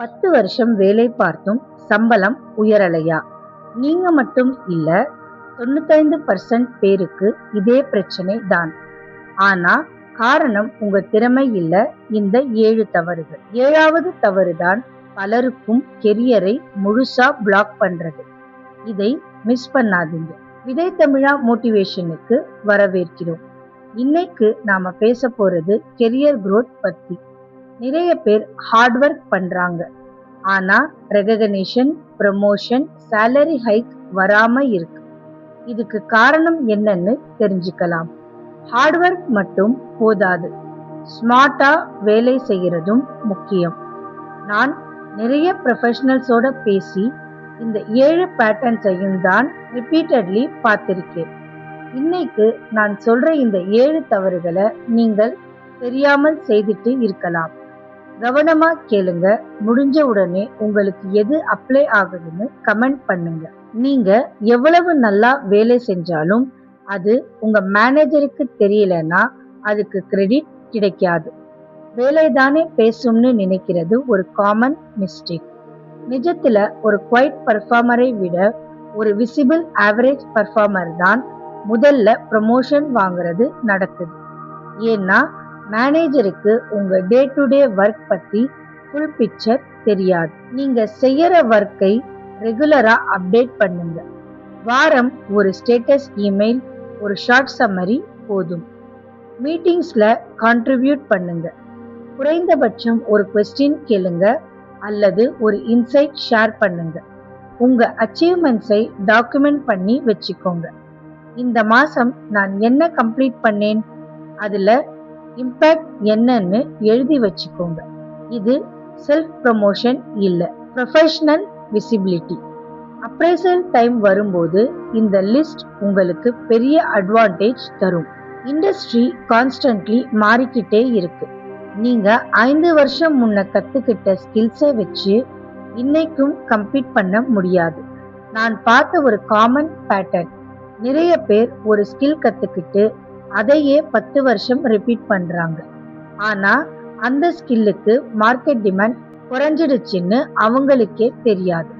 10 வருஷம் வேலை பார்த்தும் சம்பளம் உயரலையா? நீங்க மட்டும் இல்ல, 95% பேருக்கு இதே பிரச்சனை தான். ஆனா காரணம் உங்க திறமை இல்ல, இந்த 7 தவறுகள். 7வது தவறு தான் பலருக்கும் கெரியரை முழுசா பிளாக் பண்றது. இதை மிஸ் பண்ணாதீங்க. விதை தமிழா மோட்டிவேஷனுக்கு வரவேற்கிறோம். இன்னைக்கு நாம பேச போறது கெரியர் growth பத்தி. நிறைய பேர் ஹார்ட் ஒர்க் பண்றாங்க, ஆனா ரெகக்னிஷன், ப்ரமோஷன், சேலரி ஹைக் வராம இருக்கு. இதுக்கு காரணம் என்னன்னு தெரிஞ்சுக்கலாம். ஹார்ட் ஒர்க் மட்டும் போதாது, ஸ்மார்ட்டா வேலை செய்யறதும் முக்கியம். நான் நிறைய ப்ரொஃபஷனல்ஸோட பேசி இந்த 7 பேட்டர்ன்ஸையும் தான் ரிப்பீட்டட்லி பார்த்திருக்கேன். இன்னைக்கு நான் சொல்ற இந்த 7 தவறுகளை நீங்கள் தெரியாமல் செய்துட்டு இருக்கலாம். கவனமா கேளுங்க. முடிஞ்ச உடனே உங்களுக்கு எது அப்ளை ஆகுதுன்னு கமெண்ட் பண்ணுங்க. நீங்க எவ்வளவு நல்லா வேலை செஞ்சாலும் அது உங்க மேனேஜருக்கு தெரியலன்னா அதுக்கு கிரெடிட் கிடைக்காது. வேலைதானே பேசும்னு நினைக்கிறது ஒரு காமன் மிஸ்டேக். நிஜத்துல ஒரு குவைட் பர்ஃபார்மரை விட ஒரு விசிபிள் ஆவரேஜ் பர்ஃபார்மர் தான் முதல்ல ப்ரமோஷன் வாங்குறது நடக்குது. ஏன்னா மேனேஜருக்கு உங்க டே டு டே ஒர்க் பத்தி ஃபுல் பிக்சர் தெரியாது. நீங்க செய்யற ஒர்க்கை ரெகுலரா அப்டேட் பண்ணுங்க. வாரம் ஒரு ஸ்டேட்டஸ் இமெயில், ஒரு ஷார்ட் சம்மரி போதும். மீட்டிங்ஸ்ல கான்ட்ரிபியூட் பண்ணுங்க. குறைந்தபட்சம் ஒரு கொஸ்டின் கேளுங்க அல்லது ஒரு இன்சைட் ஷேர் பண்ணுங்க. உங்க அச்சீவ்மெண்ட்ஸை டாக்குமெண்ட் பண்ணி வச்சுக்கோங்க. இந்த மாசம் நான் என்ன கம்ப்ளீட் பண்ணேன், அதுல இம்பாக்ட் என்னன்னு எழுதி வச்சுக்கோங்க. இது செல்ஃப் ப்ரமோஷன் இல்ல, ப்ரொஃபஷனல் விசிபிலிட்டி. அப்ரைசல் டைம் வரும்போது இந்த லிஸ்ட் உங்களுக்கு பெரிய அட்வான்டேஜ் தரும். இண்டஸ்ட்ரி கான்ஸ்டன்ட்லி மாறிக்கிட்டே இருக்கு. நீங்க 5 வருஷம் முன்ன கத்துக்கிட்ட ஸ்கில்ஸை வச்சு இன்னைக்கும் கம்பீட் பண்ண முடியாது. நான் பார்த்த ஒரு காமன் பேட்டர்ன், நிறைய பேர் ஒரு ஸ்கில் கத்துக்கிட்டு அதையே 10 வருஷம் ரிப்பீட் பண்றாங்க. ஆனா அந்த ஸ்கில்லுக்கு மார்க்கெட் டிமாண்ட் குறைஞ்சிடுச்சுன்னு அவங்களுக்கே தெரியாது.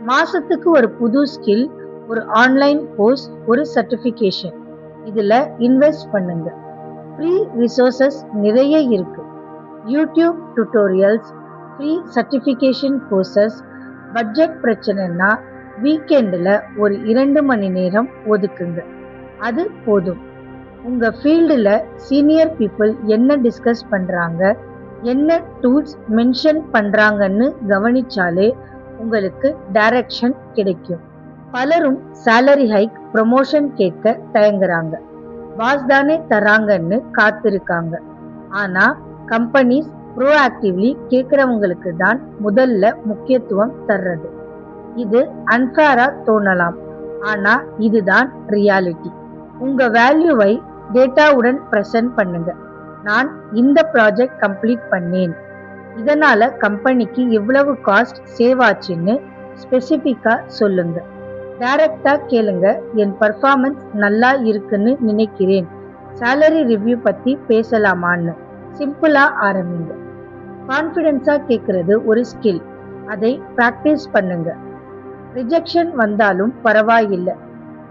மாசத்துக்கு ஒரு புது ஸ்கில், ஒரு ஆன்லைன் கோர்ஸ், ஒரு சர்டிஃபிகேஷன், இதுல இன்வெஸ்ட் பண்ணுங்க. ஃப்ரீ ரிசோர்சஸ் நிறைய இருக்கு. YouTube tutorials, free certification courses. Budget பிரச்சனைனா வீக்கெண்டில் ஒரு 2 மணி நேரம் ஒதுக்குங்க, அது போதும். உங்க ஃபீல்டில் சீனியர் பீப்புள் என்ன டிஸ்கஸ் பண்றாங்க, என்ன டூல்ஸ் மென்ஷன் பண்றாங்கன்னு கவனிச்சாலே உங்களுக்கு டைரக்ஷன் கிடைக்கும். பலரும் சேலரி ஹைக், ப்ரமோஷன் கேட்க தயங்குறாங்க. பாஸ் தானே தராங்கன்னு காத்திருக்காங்க. ஆனா கம்பெனிஸ் ப்ரோஆக்டிவ்லி கேட்கறவங்களுக்கு தான் முதல்ல முக்கியத்துவம் தர்றது. இது அன்ஃபேரா தோணலாம், ஆனா இதுதான் ரியாலிட்டி. உங்க வேல்யூவை டேட்டாவுடன் பிரசன்ட் பண்ணுங்க. நான் இந்த ப்ராஜெக்ட் கம்ப்ளீட் பண்ணேன், இதனால கம்பெனிக்கு எவ்வளவு காஸ்ட் சேவ் ஆச்சுன்னு ஸ்பெசிஃபிக்கா சொல்லுங்க. டைரக்டா கேளுங்க, என் பர்ஃபார்மன்ஸ் நல்லா இருக்குன்னு நினைக்கிறேன், சேலரி ரிவ்யூ பத்தி பேசலாமான்னு. சிம்பிளா ஆரம்பிங்க. கான்ஃபிடென்ஸா கேட்கறது ஒரு ஸ்கில், அதை பிராக்டிஸ் பண்ணுங்க. ரிஜெக்ஷன் வந்தாலும் பரவாயில்லை,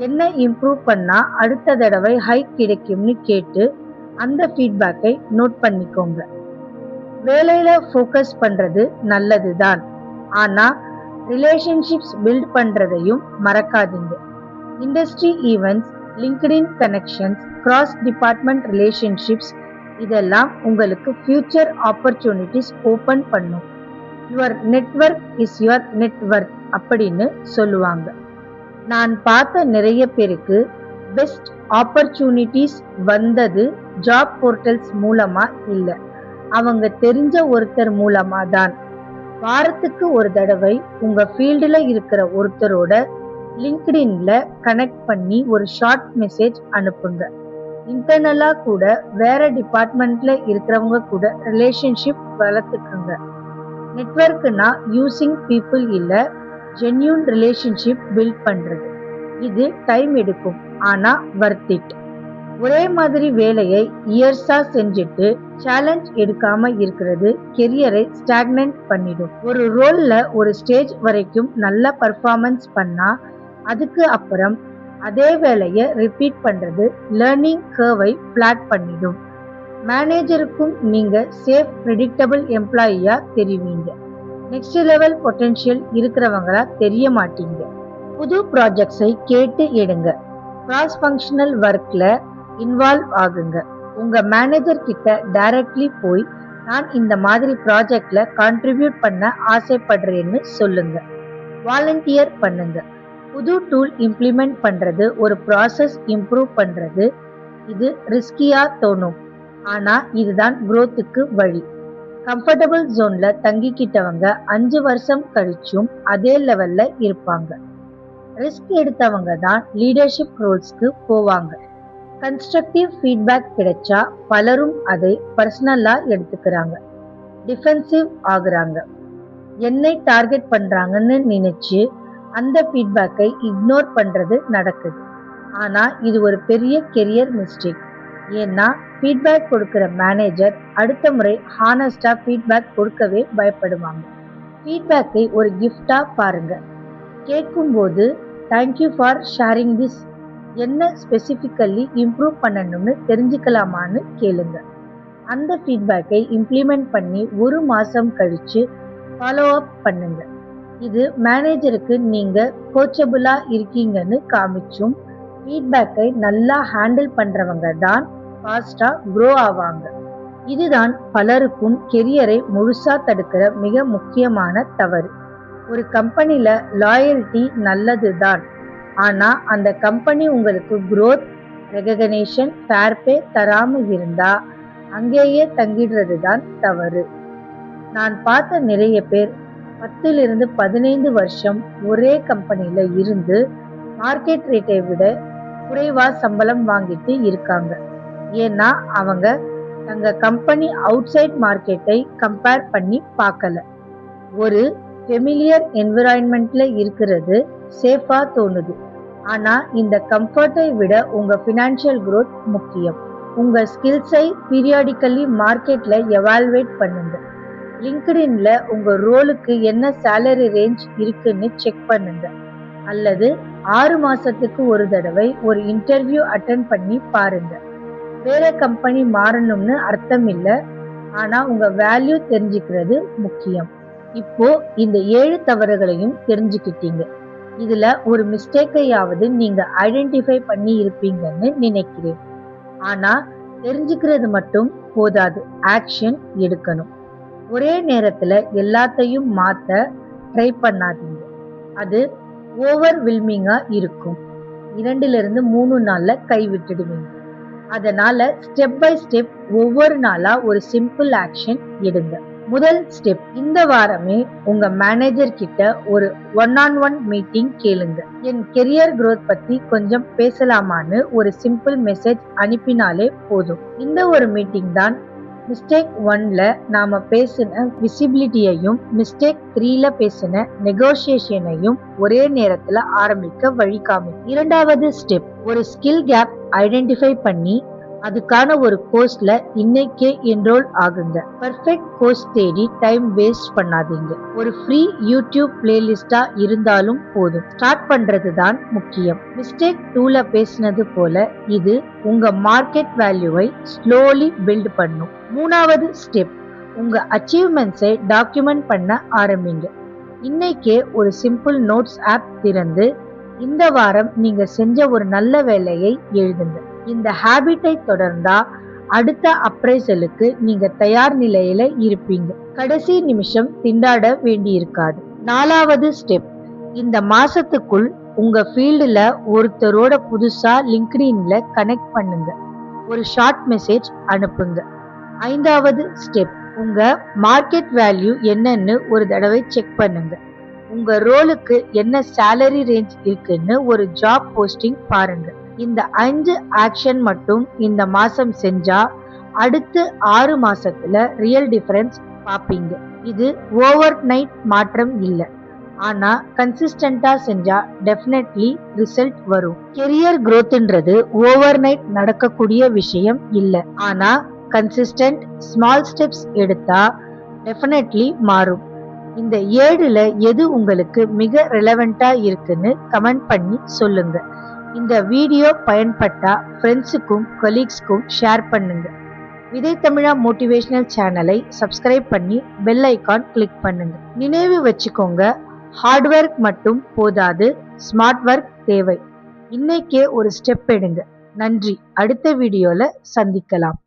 என்ன இம்ப்ரூவ் பண்ணா அடுத்த தடவை ஹைக் கிடைக்கும்னு கேட்டு அந்த ஃபீட்பேக்கை நோட் பண்ணிக்கோங்க. வேலையில ஃபோக்கஸ் பண்றது நல்லதுதான், ஆனா ரிலேஷன்ஷிப்ஸ் பில்ட் பண்றதையும் மறக்காதீங்க. Industry events, LinkedIn connections, cross department relationships, இதெல்லாம் உங்களுக்கு ஃபியூச்சர் ஆப்பர்ச்சுனிட்டிஸ் ஓபன் பண்ணும். Your network is your network அப்படின்னு சொல்லுவாங்க. நான் பார்த்த நிறைய பேருக்கு பெஸ்ட் ஆப்பர்ச்சுனிட்டிஸ் வந்தது ஜாப் போர்ட்டல்ஸ் மூலமா இல்ல, அவங்க தெரிஞ்ச ஒருத்தர் மூலமா தான். வாரத்துக்கு ஒரு தடவை உங்க ஃபீல்டுல இருக்கிற ஒருத்தரோட லிங்க்டின்ல கனெக்ட் பண்ணி ஒரு ஷார்ட் மெசேஜ் அனுப்புங்க. இன்டர்னலா கூட வேற டிபார்ட்மெண்ட்ல இருக்கிறவங்க கூட ரிலேஷன்ஷிப் வளர்த்துக்குங்க. நெட்வொர்க்னா யூசிங் பீப்புள் இல்ல, ஜென்யூன் ரிலேஷன்ஷிப் பில்ட் பண்றது. இது டைம் எடுக்கும், ஆனா வர்த் இட். ஒரே மாதிரி வேலையை இயர்ஸா செஞ்சுட்டு சேலஞ்ச் எடுக்காம இருக்கிறது கெரியரை ஸ்டாக்னன்ட் பண்ணிடும். ஒரு ரோல்ல ஒரு ஸ்டேஜ் வரைக்கும் நல்ல பர்ஃபார்மன்ஸ் பண்ணா அதுக்கு அப்புறம் அதே வேலையை ரிப்பீட் பண்றது லேர்னிங் கர்வை பிளாட் பண்ணிடும். மேனேஜருக்கும் நீங்க சேஃப் ப்ரெடிக்டபிள் எம்ப்ளாயியா தெரிவிங்க. நெக்ஸ்ட் லெவல் பொட்டென்ஷியல் இருக்கிறவங்களா தெரிய மாட்டீங்க. புது ப்ராஜெக்ட்ஸை கேட்டு எடுங்க. கிராஸ் ஃபங்க்ஷனல் ஒர்க்ல இன்வால்வ் ஆகுங்க. உங்க மேனேஜர் கிட்ட டைரக்ட்லி போய் நான் இந்த மாதிரி ப்ராஜெக்ட்ல கான்ட்ரிபியூட் பண்ண ஆசைப்படுறேன்னு சொல்லுங்க. வாலண்டியர் பண்ணுங்க. புது டூல் இம்ப்ளிமெண்ட் பண்றது, ஒரு ப்ராசஸ் இம்ப்ரூவ் பண்றது, இது ரிஸ்கியா தோணும். ஆனா இதுதான் growthக்கு வழி. கம்ஃபர்டபுள் ஜோன்ல தங்கிக்கிட்டவங்க 5 வருஷம் கழிச்சும் அதே லெவல்ல இருப்பாங்க. ரிஸ்க் எடுத்தவங்க தான் லீடர்ஷிப் ரோல்ஸ்க்கு போவாங்க. கன்ஸ்ட்ரக்டிவ் ஃபீட்பேக் கிடைச்சா பலரும் அதை பர்சனலா எடுத்துக்கிறாங்க. டிஃபென்சிவ் ஆகுறாங்க. என்னை டார்கெட் பண்றாங்கன்னு நினைச்சு அந்த ஃபீட்பேக்கை இக்னோர் பண்றது நடக்குது. ஆனா இது ஒரு பெரிய கெரியர் மிஸ்டேக். ஏன்னா ஃபீட்பேக் கொடுக்கிற மேனேஜர் அடுத்த முறை ஹானஸ்டா ஃபீட்பேக் கொடுக்கவே பயப்படுவாங்க. ஃபீட்பேக்கை ஒரு கிஃப்டா பாருங்க. கேட்கும்போது தேங்க்யூ ஃபார் ஷேரிங் திஸ், என்ன ஸ்பெசிஃபிக்கல்லி இம்ப்ரூவ் பண்ணணும்னு தெரிஞ்சுக்கலாமான்னு கேளுங்க. அந்த ஃபீட்பேக்கை இம்ப்ளிமெண்ட் பண்ணி 1 மாசம் கழிச்சு ஃபாலோ அப் பண்ணுங்க. இது மேனேஜருக்கு நீங்க கோச்சபிளா இருக்கீங்கன்னு காமிச்சும் ஃபீட்பேக்கை நல்லா ஹேண்டில் பண்றவங்க தான் ஃபாஸ்டா க்ரோ ஆவாங்க. இதுதான் பலருக்கும் கெரியரை முழுசா தடுக்கிற மிக முக்கியமான தவறு. ஒரு கம்பெனில லாயல்ட்டி நல்லது தான். ஆனா அந்த கம்பெனி உங்களுக்கு growth, ரெகக்னேஷன், ஃபேர் பே தராம இருந்தா அங்கேயே தங்கிடுறது தான் தவறு. நான் பார்த்த நிறைய பேர் 10 to 15 வருஷம் ஒரே கம்பெனில இருந்து மார்க்கெட் ரேட்டை விட குறைவா சம்பளம் வாங்கிட்டு இருக்காங்க. ஏன்னா அவங்க தங்க கம்பெனி அவுட் சைட் மார்க்கெட்டை கம்பேர் பண்ணி பார்க்கல. ஒரு ஃபெமிலியர் என்விரான்மெண்ட்ல இருக்கிறது சேஃபா தோணுது. ஆனா இந்த கம்ஃபர்ட்டை விட உங்க ஃபினான்ஷியல் growth முக்கியம். உங்க ஸ்கில்ஸை பீரியாடிக்கலி மார்க்கெட்ல எவால்வேட் பண்ணுங்க. லிங்க்டின்ல உங்க ரோலுக்கு என்ன சேலரி ரேஞ்ச் இருக்குன்னு செக் பண்ணுங்க. அல்லது 6 மாசத்துக்கு ஒரு தடவை ஒரு இன்டர்வியூ அட்டென்ட் பண்ணி பாருங்க. வேற கம்பெனி மாறணும்னு அர்த்தம் இல்ல. ஆனா உங்க வேல்யூ தெரிஞ்சுக்கிறது முக்கியம். இப்போ இந்த 7 தவறுகளையும் தெரிஞ்சுக்கிட்டீங்க. இதுல ஒரு மிஸ்டேக்கையாவது நீங்க ஐடென்டிஃபை பண்ணி இருப்பீங்கன்னு நினைக்கிறேன். ஆனா தெரிஞ்சுக்கிறது மட்டும் போதாது, ஆக்ஷன் எடுக்கணும். ஒரே நேரத்துல எல்லாத்தையும் மாத்த ட்ரை பண்ணாதீங்க. அது ஓவர்வெல்மிங்கா இருக்கும். 2 to 3 நாள்ல கைவிட்டுடுவீங்க. அதனால ஸ்டெப் பை ஸ்டெப் ஒவ்வொரு நாளா ஒரு சிம்பிள் ஆக்ஷன் எடுங்க. முதல் ஸ்டெப், இந்த வாரமே உங்க மேனேஜர் கிட்ட ஒரு 1-on-1 மீட்டிங் கேளுங்க. என் கெரியர் growth பத்தி கொஞ்சம் பேசலாமான்னு ஒரு சிம்பிள் மெசேஜ் அனுப்பினாலே போதும். இந்த ஒரு மீட்டிங் தான் மிஸ்டேக் 1ல நாம பேசின விசிபிலிட்டியையும் மிஸ்டேக் 3ல பேசின நெகோசியேஷனையும் ஒரே நேரத்துல ஆரம்பிக்க வழி காமிக்கும். 2வது ஸ்டெப், ஒரு ஸ்கில் கேப் ஐடென்டிஃபை பண்ணி அதுக்கான ஒரு கோர்ஸ்ல இன்னைக்கே என்ரோல் ஆகுங்க. பெர்ஃபெக்ட் கோர்ஸ் தேடி டைம் வேஸ்ட் பண்ணாதீங்க. ஒரு ஃப்ரீ யூடியூப் பிளேலிஸ்டா இருந்தாலும் போதும். ஸ்டார்ட் பண்றது தான் முக்கியம். மிஸ்டேக் 2ல பேசினது போல இது உங்க மார்க்கெட் வேல்யூவை ஸ்லோலி பில்ட் பண்ணும். 3வது ஸ்டெப், உங்க அச்சீவ்மெண்ட்ஸை டாக்குமெண்ட் பண்ண ஆரம்பிங்க. இன்னைக்கே ஒரு சிம்பிள் நோட்ஸ் ஆப் திறந்து இந்த வாரம் நீங்க செஞ்ச ஒரு நல்ல வேலையை எழுதுங்க. இந்த ஹேபிட்டை தொடர்ந்தா அடுத்த அப்ரைசலுக்கு நீங்க தயார் நிலையில இருப்பீங்க. கடைசி நிமிஷம் திண்டாட வேண்டியிருக்காது. 4வது ஸ்டெப், இந்த மாசத்துக்குள் உங்க ஃபீல்டுல ஒருத்தரோட புதுசா லிங்க்டின்ல கனெக்ட் பண்ணுங்க. ஒரு ஷார்ட் மெசேஜ் அனுப்புங்க. 5வது ஸ்டெப், உங்க மார்க்கெட் வேல்யூ என்னன்னு ஒரு தடவை செக் பண்ணுங்க. உங்க ரோலுக்கு என்ன சேலரி ரேஞ்ச் இருக்குன்னு ஒரு ஜாப் போஸ்டிங் பாருங்க. இந்த 5 ஆக்ஷன் மட்டும் இந்த மாசம் செஞ்சா அடுத்து 6 மாசத்துல ரியல் டிஃபரன்ஸ் பாப்பீங்க. இது ஓவர் நைட் மாற்றம் இல்ல, ஆனா கன்சிஸ்டண்டா செஞ்சா டெஃபினெட்லி ரிசல்ட் வரும். கெரியர் growthன்றது ஓவர் நைட் நடக்கக்கூடிய விஷயம் இல்ல. ஆனா கன்சிஸ்டன்ட் ஸ்மால் ஸ்டெப்ஸ் எடுத்தா டெஃபினெட்லி மாறும். இந்த 7ல எது உங்களுக்கு மிக ரெலவெண்டா இருக்குன்னு கமெண்ட் பண்ணி சொல்லுங்க. இந்த வீடியோ பயன்பட்டா ஃப்ரெண்ட்ஸுக்கும் கொலீக்ஸ்க்கும் ஷேர் பண்ணுங்க. விதை தமிழா மோட்டிவேஷனல் சேனலை சப்ஸ்கிரைப் பண்ணி பெல் ஐகான் கிளிக் பண்ணுங்க. நினைவு வச்சுக்கோங்க, ஹார்ட் ஒர்க் மட்டும் போதாது, ஸ்மார்ட் ஒர்க் தேவை. இன்னைக்கே ஒரு ஸ்டெப் எடுங்க. நன்றி. அடுத்த வீடியோல சந்திக்கலாம்.